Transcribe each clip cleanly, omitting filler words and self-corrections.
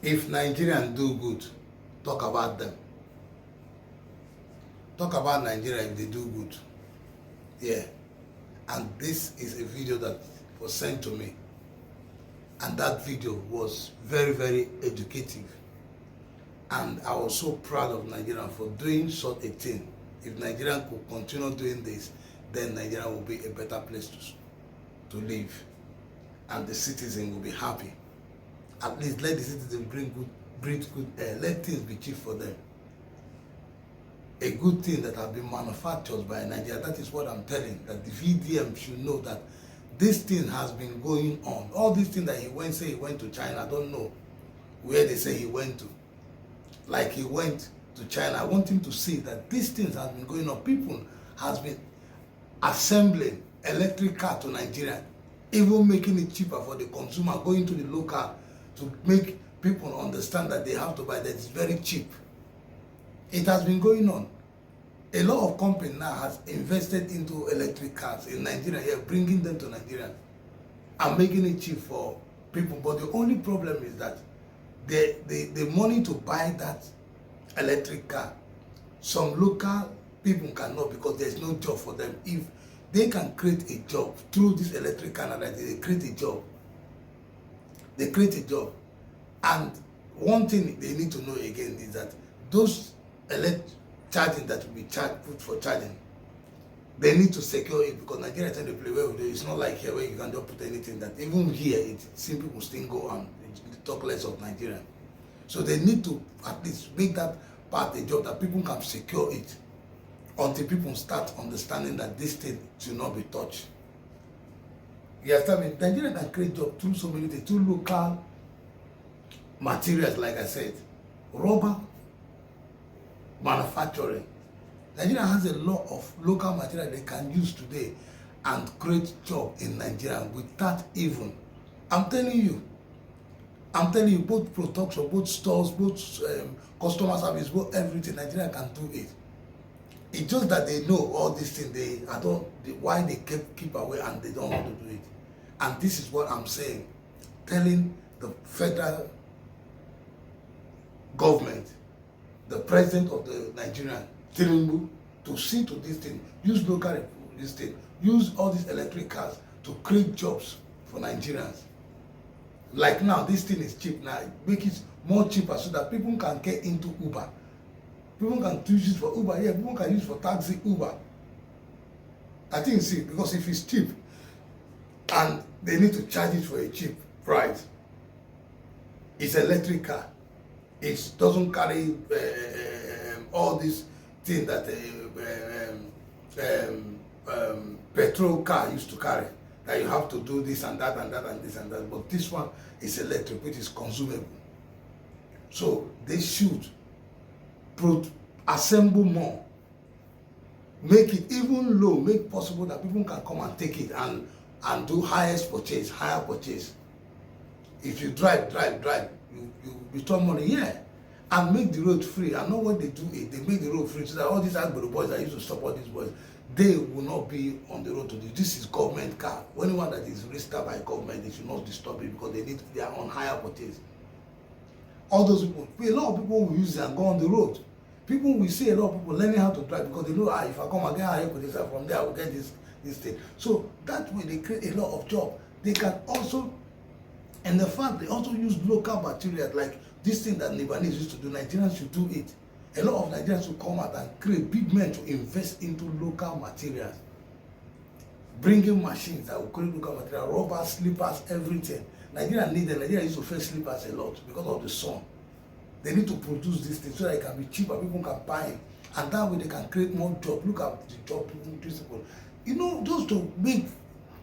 If Nigerians do good, talk about them. Talk about Nigeria if they do good. Yeah. And this is a video that was sent to me. And that video was very, very educative. And I was so proud of Nigeria for doing such a thing. If Nigeria could continue doing this, then Nigeria will be a better place to live. And the citizen will be happy. At least let the citizen breathe good air. Let things be cheap for them. A good thing that have been manufactured by Nigeria. That is what I'm telling. That the VDM should know that this thing has been going on. All these things that he went to China, I don't know where they say he went to. Like he went to China. I want him to see that these things have been going on. People has been assembling electric car to Nigeria, even making it cheaper for the consumer, going to the local to make people understand that they have to buy that it's very cheap. It has been going on. A lot of companies now has invested into electric cars in Nigeria, here, bringing them to Nigeria and making it cheap for people. But the only problem is that the money to buy that electric car, some local people cannot, because there's no job for them. If they can create a job through this electric car, they create a job. They create a job. And one thing they need to know again is that those charging that will be put for charging, they need to secure it, because Nigeria tend to play well with it. It's not like here where you can just put anything. That even here, it seems people still go on talk less of Nigeria. So they need to at least make that part a job that people can secure it until people start understanding that this thing should not be touched. You understand me? Nigeria can create jobs through so many things, through local materials, like I said, rubber manufacturing. Nigeria has a lot of local material they can use today and create job in Nigeria without even, I'm telling you, both production, both stores, both customer service, both everything, Nigeria can do it. It's just that they know all these things, why they keep away and they don't want to do it. And this is what I'm saying, telling the federal government, the president of the Nigerian, Tinubu, to see to this thing, use local this thing, use all these electric cars to create jobs for Nigerians. Like now, this thing is cheap now. Make it more cheaper so that people can get into Uber. People can use it for Uber. Yeah, people can use it for taxi, Uber. I think, see, because if it's cheap and they need to charge it for a cheap price, it's electric car. It doesn't carry all these things that petrol car used to carry. That you have to do this and that and that and this and that. But this one is electric, which is consumable. So they should assemble more. Make it even low, make possible that people can come and take it and do higher purchase. If you drive, you return money, yeah. And make the road free. I know what they do is they make the road free so that all these Agbero boys that used to support these boys, they will not be on the road to do. This is government car. Anyone that is registered by government, they should not disturb it because they are on higher purchase. All those people, a lot of people will use it and go on the road. People will see a lot of people learning how to drive because they know, if I come and get higher purchase from there, I will get this thing. So that way they create a lot of jobs. They can also, and the fact they also use local materials like this thing that Lebanese used to do, Nigerians should do it. A lot of Nigerians will come out and create big men to invest into local materials. Bringing machines that will create local material, rubber, slippers, everything. Nigeria used to face slippers a lot because of the sun. They need to produce this thing so that it can be cheaper, people can buy it. And that way they can create more jobs. Look at the job people. You know, just to make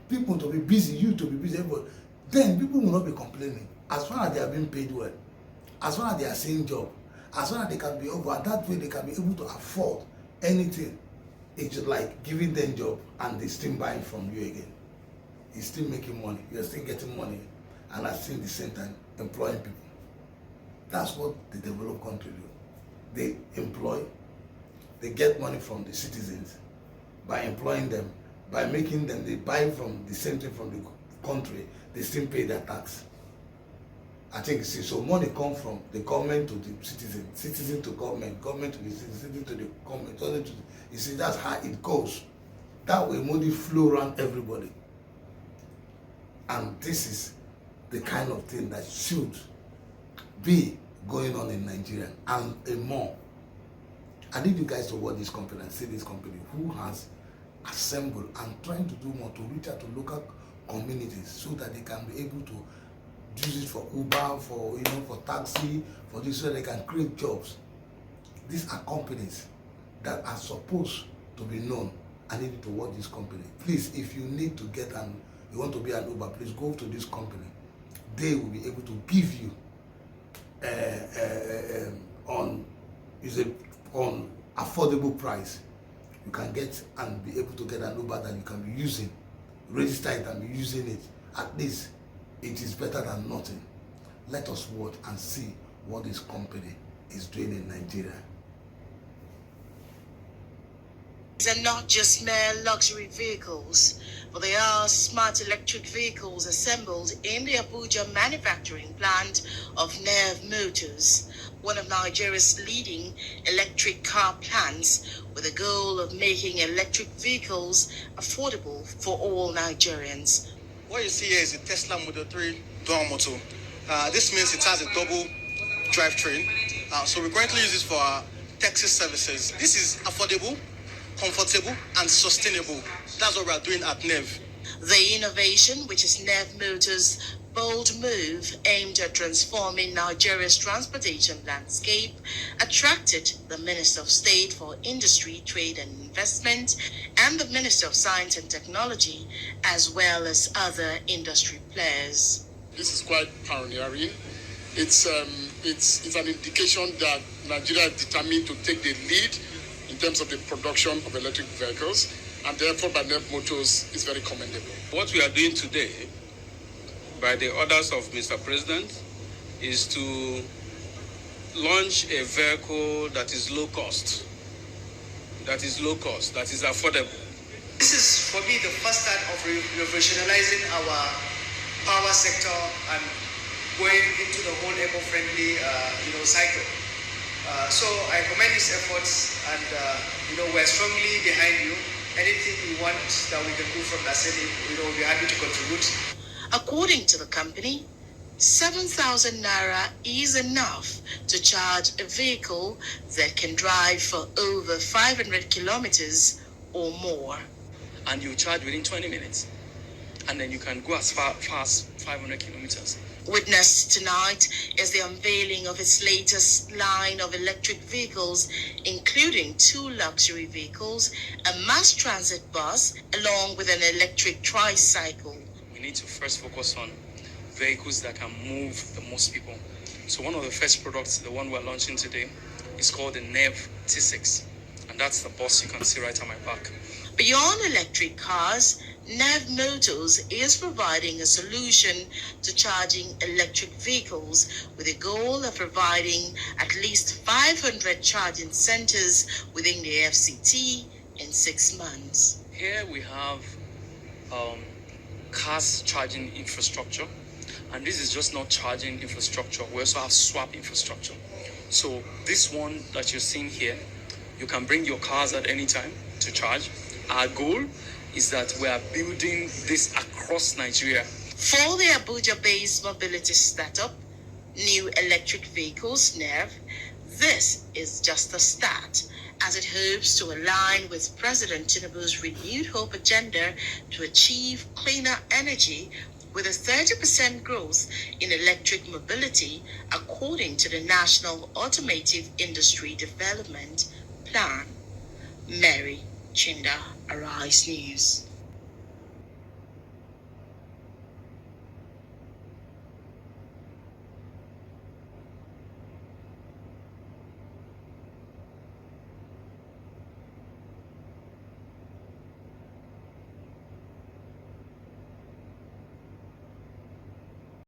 people to be busy, you to be busy, everybody, then people will not be complaining. As far as they are being paid well, as far as they are seeing job, as far as they can be over, and that way they can be able to afford anything. It's just like giving them job and they still buying from you again. You're still making money, you're still getting money, and at the same time employing people. That's what the developed country do. They employ, they get money from the citizens by employing them, by making them, they buy from the same thing from the country, they still pay their tax. I think, see, so money come from the government to the citizen, citizen to government, government to the citizen to the government. You see, that's how it goes. That way money flow around everybody. And this is the kind of thing that should be going on in Nigeria and more. I need you guys to watch this company and see this company who has assembled and trying to do more to reach out to local communities so that they can be able to use it for Uber, for for taxi, for this, so they can create jobs. These are companies that are supposed to be known. I need you to watch this company. Please, if you need to get you want to be an Uber, please go to this company. They will be able to give you on affordable price. You can get and be able to get an Uber that you can be using, register it and be using it. At least it is better than nothing. Let us watch and see what this company is doing in Nigeria. These are not just mere luxury vehicles, but they are smart electric vehicles assembled in the Abuja manufacturing plant of Nev Motors, one of Nigeria's leading electric car plants, with a goal of making electric vehicles affordable for all Nigerians. What you see here is a Tesla Model 3 dual motor. This means it has a double drivetrain. So we currently use this for our taxi services. This is affordable, comfortable, and sustainable. That's what we are doing at NEV. The innovation, which is Nev Motors' bold move aimed at transforming Nigeria's transportation landscape, attracted the Minister of State for Industry, Trade and Investment and the Minister of Science and Technology, as well as other industry players. This is quite pioneering. It's an indication that Nigeria is determined to take the lead in terms of the production of electric vehicles, and therefore by Nev Motors is very commendable. What we are doing today, by the orders of Mr. President, is to launch a vehicle that is low cost, that is affordable. This is, for me, the first start of revolutionizing our power sector and going into the whole eco-friendly cycle. So I commend his efforts, and we're strongly behind you. Anything you want that we can do from Naseni, we'll be happy to contribute. According to the company, 7,000 naira is enough to charge a vehicle that can drive for over 500 kilometers or more. And you charge within 20 minutes. And then you can go as far as 500 kilometers. Witnessed tonight is the unveiling of its latest line of electric vehicles, including 2 luxury vehicles, a mass transit bus, along with an electric tricycle. We need to first focus on vehicles that can move the most people. So one of the first products, the one we're launching today, is called the NEV T6. And that's the bus you can see right on my back. Beyond electric cars, Nev Motors is providing a solution to charging electric vehicles with a goal of providing at least 500 charging centers within the FCT in 6 months. Here we have cars charging infrastructure, and this is just not charging infrastructure. We also have swap infrastructure. So this one that you're seeing here, you can bring your cars at any time to charge. Our goal is that we are building this across Nigeria. For the Abuja-based mobility startup, New Electric Vehicles, NEV, this is just a start, as it hopes to align with President Tinubu's renewed hope agenda to achieve cleaner energy with a 30% growth in electric mobility, according to the National Automotive Industry Development Plan. Mary Chinda, Arise News.